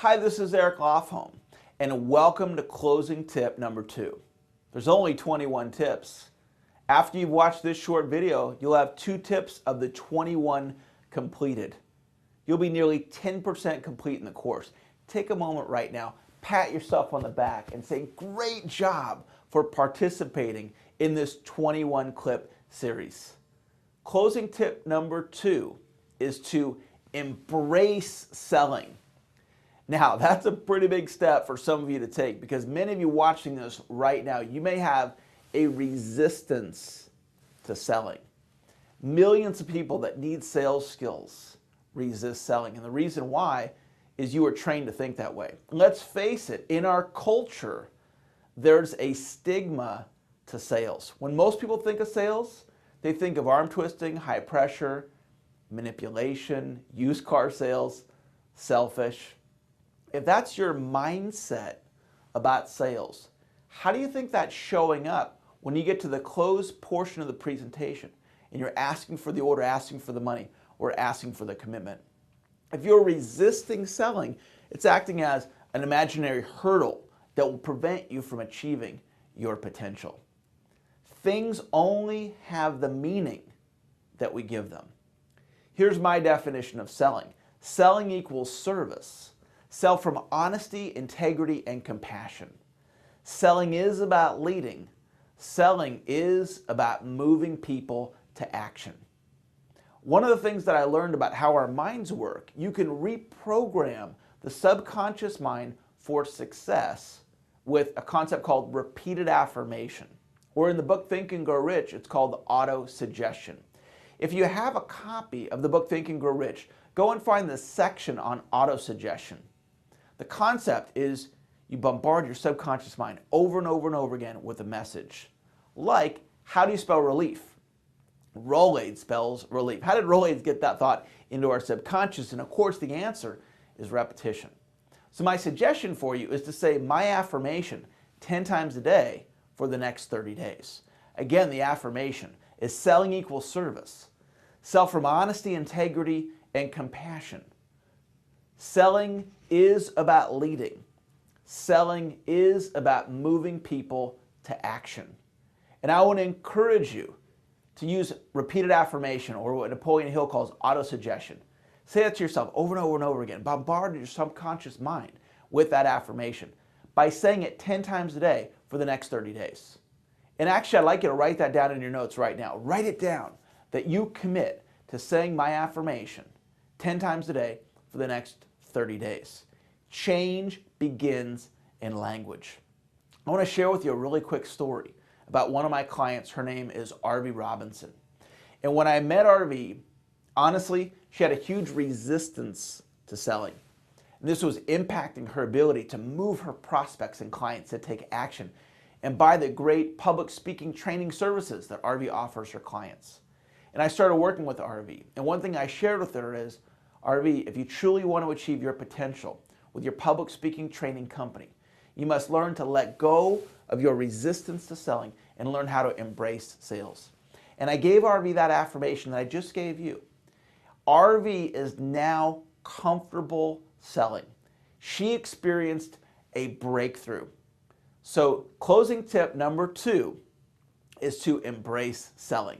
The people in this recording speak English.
Hi, this is Eric Lofholm, and welcome to closing tip number 2. There's only 21 tips. After you've watched this short video, you'll have 2 tips of the 21 completed. You'll be nearly 10% complete in the course. Take a moment right now, pat yourself on the back, and say, great job for participating in this 21 clip series. Closing tip number 2 is to embrace selling. Now, that's a pretty big step for some of you to take because many of you watching this right now, you may have a resistance to selling. Millions of people that need sales skills resist selling, and the reason why is you are trained to think that way. Let's face it, in our culture, there's a stigma to sales. When most people think of sales, they think of arm twisting, high pressure, manipulation, used car sales, selfish. If that's your mindset about sales, how do you think that's showing up when you get to the close portion of the presentation and you're asking for the order, asking for the money, or asking for the commitment? If you're resisting selling, it's acting as an imaginary hurdle that will prevent you from achieving your potential. Things only have the meaning that we give them. Here's my definition of selling. Selling equals service. Sell from honesty, integrity, and compassion. Selling is about leading. Selling is about moving people to action. One of the things that I learned about how our minds work, you can reprogram the subconscious mind for success with a concept called repeated affirmation. Or in the book Think and Grow Rich, it's called auto-suggestion. If you have a copy of the book Think and Grow Rich, go and find the section on auto-suggestion. The concept is you bombard your subconscious mind over and over and over again with a message. Like, how do you spell relief? Rolaids spells relief. How did Rolaids get that thought into our subconscious? And of course, the answer is repetition. So my suggestion for you is to say my affirmation 10 times a day for the next 30 days. Again, the affirmation is selling equals service. Sell from honesty, integrity, and compassion. Selling is about leading. Selling is about moving people to action. And I want to encourage you to use repeated affirmation, or what Napoleon Hill calls autosuggestion. Say that to yourself over and over and over again. Bombard your subconscious mind with that affirmation by saying it 10 times a day for the next 30 days. And actually, I'd like you to write that down in your notes right now. Write it down that you commit to saying my affirmation 10 times a day for the next 30 days. Change begins in language. I want to share with you a really quick story about one of my clients. Her name is RV Robinson. And when I met RV, honestly, she had a huge resistance to selling. And this was impacting her ability to move her prospects and clients to take action and buy the great public speaking training services that RV offers her clients. And I started working with RV. And one thing I shared with her is, RV, if you truly want to achieve your potential with your public speaking training company, you must learn to let go of your resistance to selling and learn how to embrace sales. And I gave RV that affirmation that I just gave you. RV is now comfortable selling. She experienced a breakthrough. So closing tip number 2 is to embrace selling.